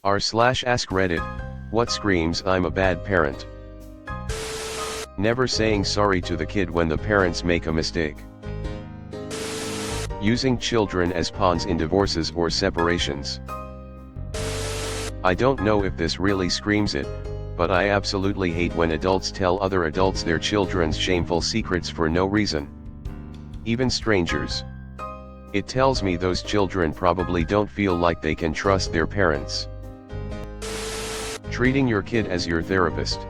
r/AskReddit, what screams I'm a bad parent? Never saying sorry to the kid when the parents make a mistake. Using children as pawns in divorces or separations. I don't know if this really screams it, but I absolutely hate when adults tell other adults their children's shameful secrets for no reason. Even strangers. It tells me those children probably don't feel like they can trust their parents. Treating your kid as your therapist.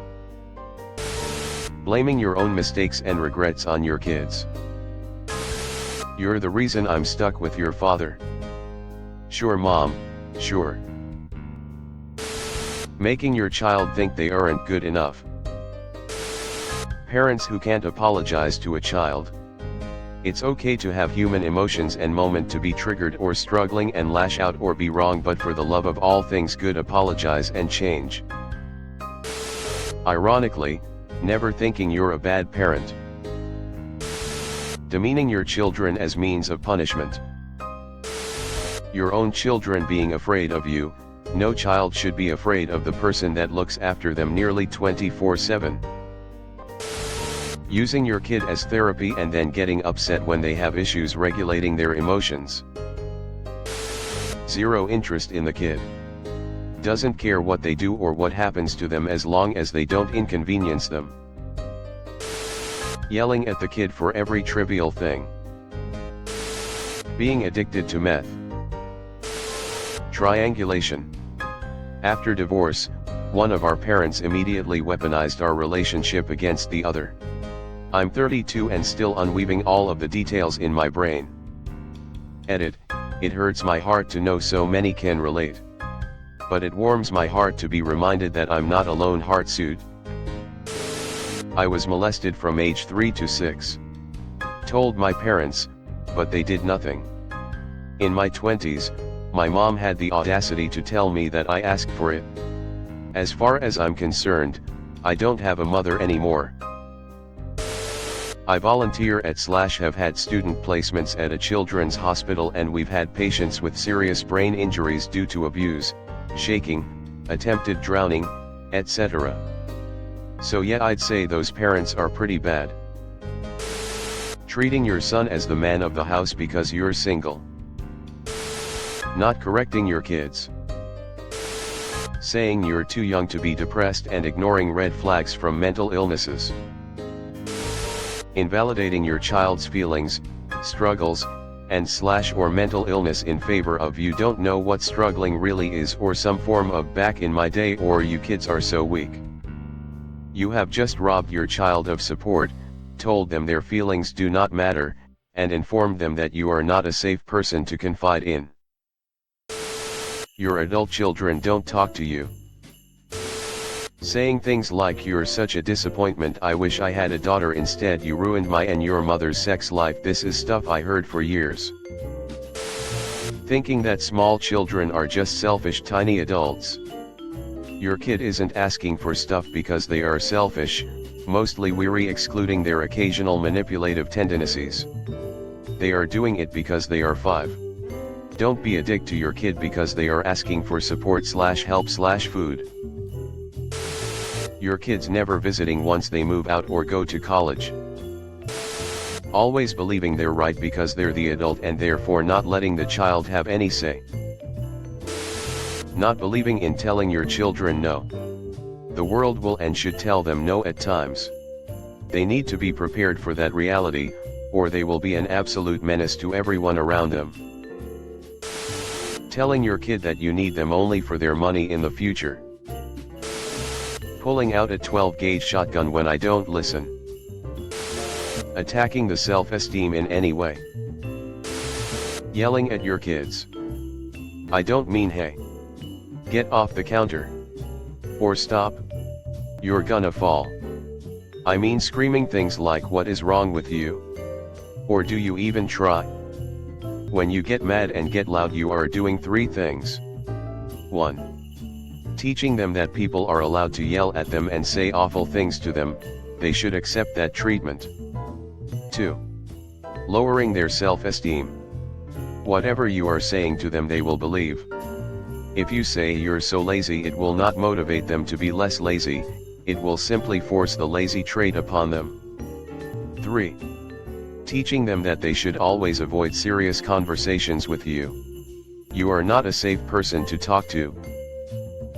Blaming your own mistakes and regrets on your kids. You're the reason I'm stuck with your father. Sure, mom, sure. Making your child think they aren't good enough. Parents who can't apologize to a child. It's okay to have human emotions and moment to be triggered or struggling and lash out or be wrong, but for the love of all things good, apologize and change. Ironically, never thinking you're a bad parent. Demeaning your children as means of punishment. Your own children being afraid of you. No child should be afraid of the person that looks after them nearly 24/7. Using your kid as therapy and then getting upset when they have issues regulating their emotions. Zero interest in the kid. Doesn't care what they do or what happens to them as long as they don't inconvenience them. Yelling at the kid for every trivial thing. Being addicted to meth. Triangulation. After divorce, one of our parents immediately weaponized our relationship against the other. I'm 32 and still unweaving all of the details in my brain. Edit, it hurts my heart to know so many can relate. But it warms my heart to be reminded that I'm not alone. Heartsuit. I was molested from age 3 to 6. Told my parents, but they did nothing. In my 20s, my mom had the audacity to tell me that I asked for it. As far as I'm concerned, I don't have a mother anymore. I volunteer at / have had student placements at a children's hospital, and we've had patients with serious brain injuries due to abuse, shaking, attempted drowning, etc. So yeah, I'd say those parents are pretty bad. Treating your son as the man of the house because you're single. Not correcting your kids. Saying you're too young to be depressed and ignoring red flags from mental illnesses. Invalidating your child's feelings, struggles, and / or mental illness in favor of you don't know what struggling really is, or some form of back in my day, or you kids are so weak. You have just robbed your child of support, told them their feelings do not matter, and informed them that you are not a safe person to confide in. Your adult children don't talk to you. Saying things like, you're such a disappointment, I wish I had a daughter instead, you ruined my and your mother's sex life. This is stuff I heard for years. Thinking that small children are just selfish tiny adults. Your kid isn't asking for stuff because they are selfish, mostly weary, excluding their occasional manipulative tendencies. They are doing it because they are 5. Don't be a dick to your kid because they are asking for support / help / food. Your kids never visiting once they move out or go to college. Always believing they're right because they're the adult and therefore not letting the child have any say. Not believing in telling your children no. The world will and should tell them no at times. They need to be prepared for that reality, or they will be an absolute menace to everyone around them. Telling your kid that you need them only for their money in the future. Pulling out a 12-gauge shotgun when I don't listen. Attacking the self-esteem in any way. Yelling at your kids. I don't mean hey. Get off the counter. Or stop. You're gonna fall. I mean screaming things like, what is wrong with you? Or do you even try? When you get mad and get loud, you are doing 3 things. 1. Teaching them that people are allowed to yell at them and say awful things to them, they should accept that treatment. 2. Lowering their self-esteem. Whatever you are saying to them they will believe. If you say you're so lazy, it will not motivate them to be less lazy, it will simply force the lazy trait upon them. 3. Teaching them that they should always avoid serious conversations with you. You are not a safe person to talk to.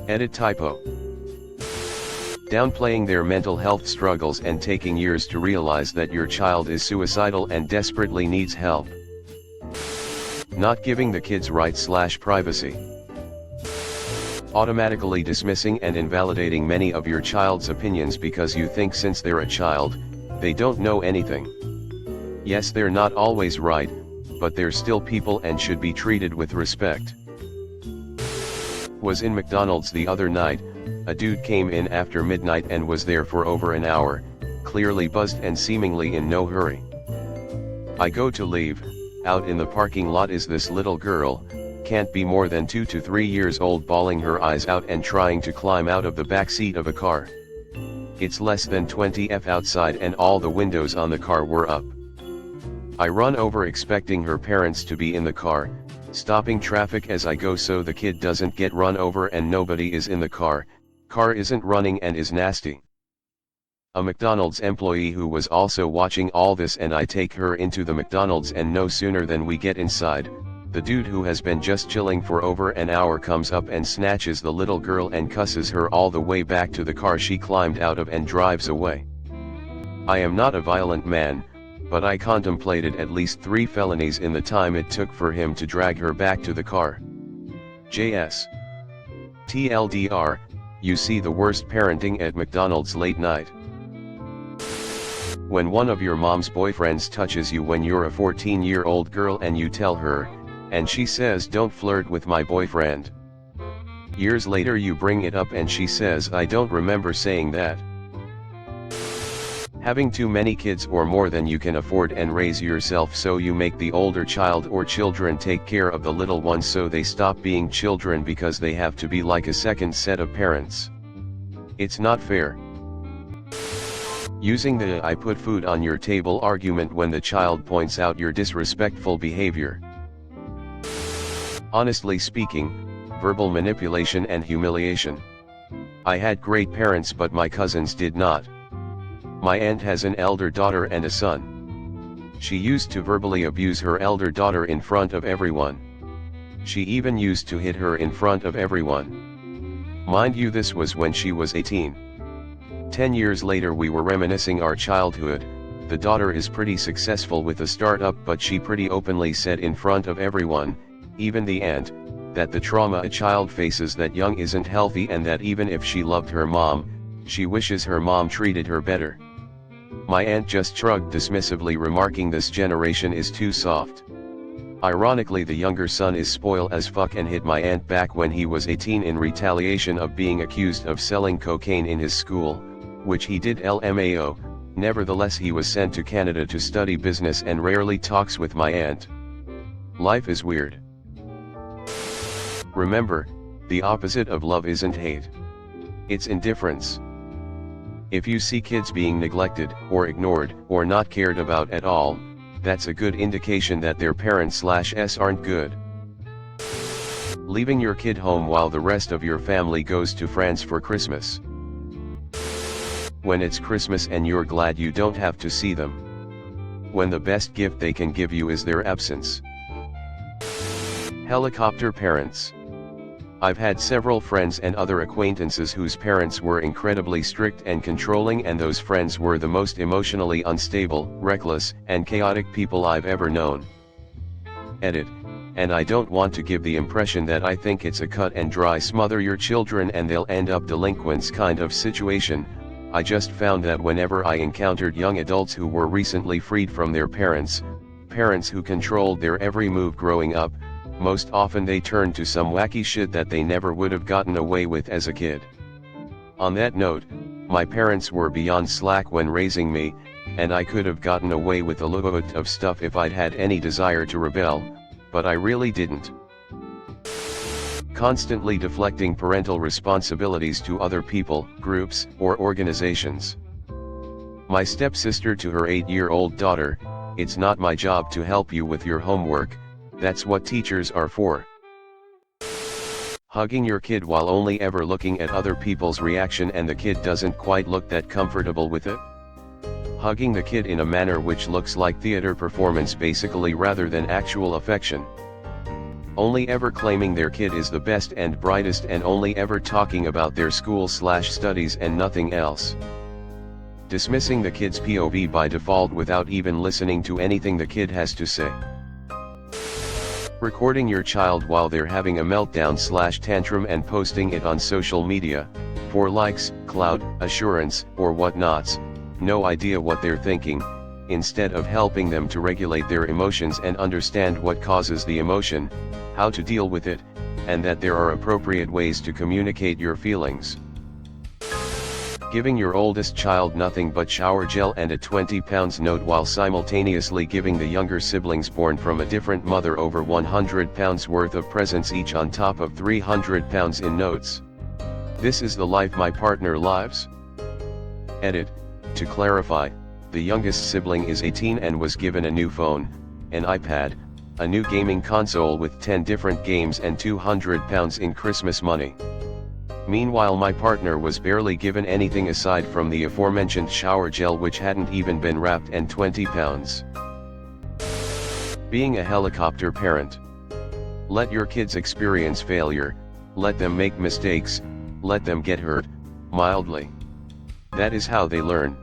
Edit typo. Downplaying their mental health struggles and taking years to realize that your child is suicidal and desperately needs help. Not giving the kids rights/privacy. Automatically dismissing and invalidating many of your child's opinions because you think since they're a child, they don't know anything. Yes, they're not always right, but they're still people and should be treated with respect. Was in McDonald's the other night, a dude came in after midnight and was there for over an hour, clearly buzzed and seemingly in no hurry. I go to leave. Out in the parking lot is this little girl, can't be more than 2 to 3 years old, bawling her eyes out and trying to climb out of the back seat of a car. It's less than 20 F outside and all the windows on the car were up. I run over expecting her parents to be in the car, stopping traffic as I go so the kid doesn't get run over, and nobody is in the car isn't running and is nasty. A McDonald's employee who was also watching all this, and I take her into the McDonald's, and no sooner than we get inside, the dude who has been just chilling for over an hour comes up and snatches the little girl and cusses her all the way back to the car she climbed out of and drives away. I am not a violent man, but I contemplated at least 3 felonies in the time it took for him to drag her back to the car. JS. TLDR, you see the worst parenting at McDonald's late night. When one of your mom's boyfriends touches you when you're a 14-year-old girl and you tell her, and she says, "Don't flirt with my boyfriend." Years later you bring it up and she says, "I don't remember saying that." Having too many kids or more than you can afford and raise yourself, so you make the older child or children take care of the little ones so they stop being children because they have to be like a second set of parents. It's not fair. Using the "I put food on your table" argument when the child points out your disrespectful behavior. Honestly speaking, verbal manipulation and humiliation. I had great parents, but my cousins did not. My aunt has an elder daughter and a son. She used to verbally abuse her elder daughter in front of everyone. She even used to hit her in front of everyone. Mind you, this was when she was 18. 10 years later we were reminiscing our childhood. The daughter is pretty successful with a startup, but she pretty openly said in front of everyone, even the aunt, that the trauma a child faces that young isn't healthy, and that even if she loved her mom, she wishes her mom treated her better. My aunt just shrugged dismissively, remarking, "This generation is too soft." Ironically, the younger son is spoiled as fuck and hit my aunt back when he was 18 in retaliation of being accused of selling cocaine in his school, which he did LMAO. Nevertheless, he was sent to Canada to study business and rarely talks with my aunt. Life is weird. Remember, the opposite of love isn't hate. It's indifference. If you see kids being neglected, or ignored, or not cared about at all, that's a good indication that their parents/s aren't good. Leaving your kid home while the rest of your family goes to France for Christmas. When it's Christmas and you're glad you don't have to see them. When the best gift they can give you is their absence. Helicopter parents. I've had several friends and other acquaintances whose parents were incredibly strict and controlling, and those friends were the most emotionally unstable, reckless, and chaotic people I've ever known. Edit. And I don't want to give the impression that I think it's a cut and dry smother your children and they'll end up delinquents kind of situation. I just found that whenever I encountered young adults who were recently freed from their parents who controlled their every move growing up, most often they turned to some wacky shit that they never would have gotten away with as a kid. On that note, my parents were beyond slack when raising me, and I could have gotten away with a lot of stuff if I'd had any desire to rebel, but I really didn't. Constantly deflecting parental responsibilities to other people, groups, or organizations. My stepsister to her 8-year-old daughter, "It's not my job to help you with your homework, that's what teachers are for." Hugging your kid while only ever looking at other people's reaction and the kid doesn't quite look that comfortable with it. Hugging the kid in a manner which looks like theater performance basically rather than actual affection. Only ever claiming their kid is the best and brightest and only ever talking about their school/studies and nothing else. Dismissing the kid's POV by default without even listening to anything the kid has to say. Recording your child while they're having a meltdown/tantrum and posting it on social media, for likes, clout, assurance, or whatnots, no idea what they're thinking, instead of helping them to regulate their emotions and understand what causes the emotion, how to deal with it, and that there are appropriate ways to communicate your feelings. Giving your oldest child nothing but shower gel and a 20-pound note while simultaneously giving the younger siblings born from a different mother over 100 pounds worth of presents each on top of 300 pounds in notes. This is the life my partner lives? Edit. To clarify, the youngest sibling is 18 and was given a new phone, an iPad, a new gaming console with 10 different games and 200 pounds in Christmas money. Meanwhile, my partner was barely given anything aside from the aforementioned shower gel which hadn't even been wrapped and 20 pounds. Being a helicopter parent. Let your kids experience failure, let them make mistakes, let them get hurt, mildly. That is how they learn.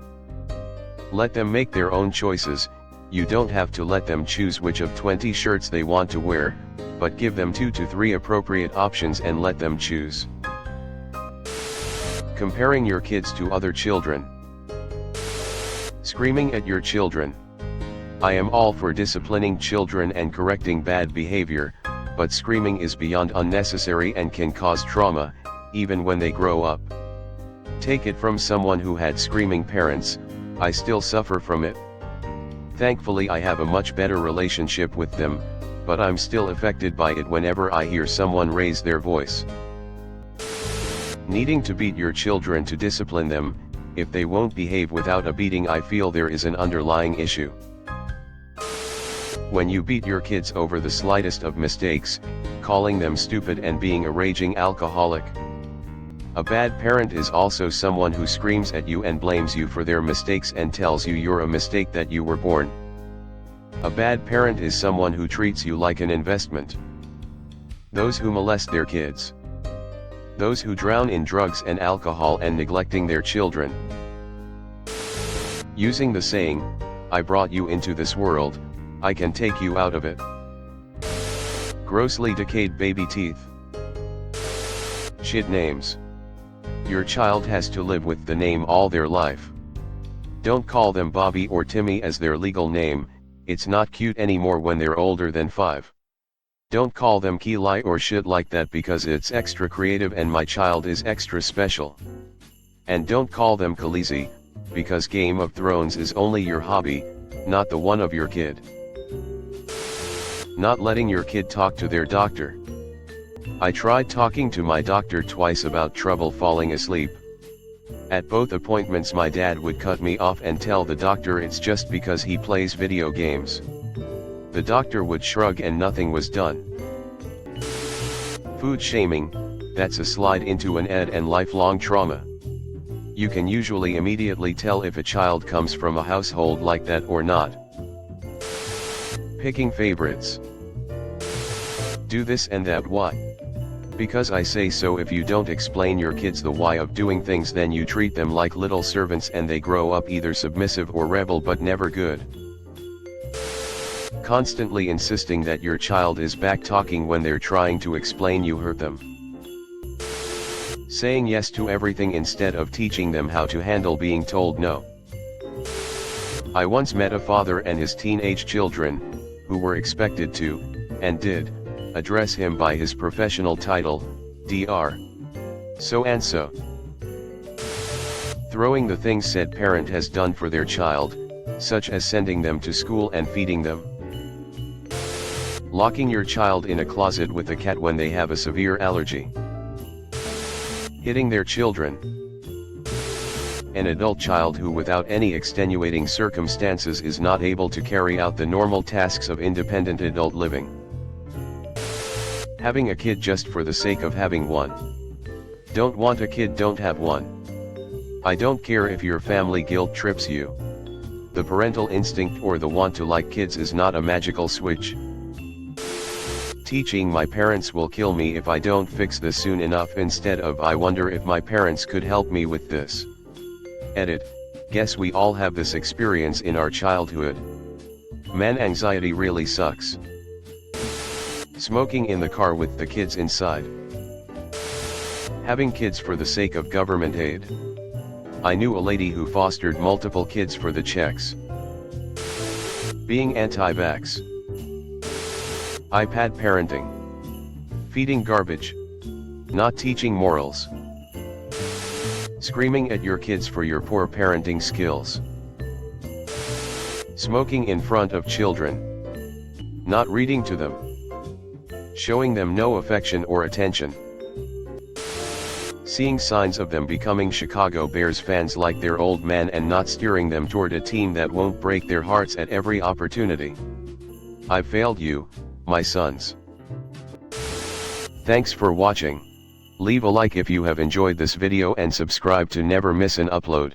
Let them make their own choices. You don't have to let them choose which of 20 shirts they want to wear, but give them 2 to 3 appropriate options and let them choose. Comparing your kids to other children. Screaming at your children. I am all for disciplining children and correcting bad behavior, but screaming is beyond unnecessary and can cause trauma, even when they grow up. Take it from someone who had screaming parents, I still suffer from it. Thankfully I have a much better relationship with them, but I'm still affected by it whenever I hear someone raise their voice. Needing to beat your children to discipline them, if they won't behave without a beating, I feel there is an underlying issue. When you beat your kids over the slightest of mistakes, calling them stupid and being a raging alcoholic. A bad parent is also someone who screams at you and blames you for their mistakes and tells you you're a mistake that you were born. A bad parent is someone who treats you like an investment. Those who molest their kids. Those who drown in drugs and alcohol and neglecting their children. Using the saying, I brought you into this world, I can take you out of it. Grossly decayed baby teeth. Shit names. Your child has to live with the name all their life. Don't call them Bobby or Timmy as their legal name, it's not cute anymore when they're older than 5. Don't call them Keely or shit like that because it's extra creative and my child is extra special. And don't call them Khaleesi, because Game of Thrones is only your hobby, not the one of your kid. Not letting your kid talk to their doctor. I tried talking to my doctor twice about trouble falling asleep. At both appointments my dad would cut me off and tell the doctor it's just because he plays video games. The doctor would shrug and nothing was done. Food shaming, that's a slide into an ed and lifelong trauma. You can usually immediately tell if a child comes from a household like that or not. Picking favorites. Do this and that, why? Because I say so. If you don't explain your kids the why of doing things, then you treat them like little servants and they grow up either submissive or rebel but never good. Constantly insisting that your child is back talking when they're trying to explain you hurt them. Saying yes to everything instead of teaching them how to handle being told no. I once met a father and his teenage children, who were expected to, and did, address him by his professional title, Dr. So-and-so. Throwing the things said parent has done for their child, such as sending them to school and feeding them. Locking your child in a closet with a cat when they have a severe allergy. Hitting their children. An adult child who without any extenuating circumstances is not able to carry out the normal tasks of independent adult living. Having a kid just for the sake of having one. Don't want a kid, don't have one. I don't care if your family guilt trips you. The parental instinct or the want to like kids is not a magical switch. Teaching my parents will kill me if I don't fix this soon enough, instead of I wonder if my parents could help me with this. Edit. Guess we all have this experience in our childhood. Man, anxiety really sucks. Smoking in the car with the kids inside. Having kids for the sake of government aid. I knew a lady who fostered multiple kids for the checks. Being anti-vax. iPad parenting. Feeding garbage. Not teaching morals. Screaming at your kids for your poor parenting skills. Smoking in front of children. Not reading to them. Showing them no affection or attention. Seeing signs of them becoming Chicago Bears fans like their old man and not steering them toward a team that won't break their hearts at every opportunity. I've failed you, my sons. Thanks for watching. Leave a like if you have enjoyed this video and subscribe to never miss an upload.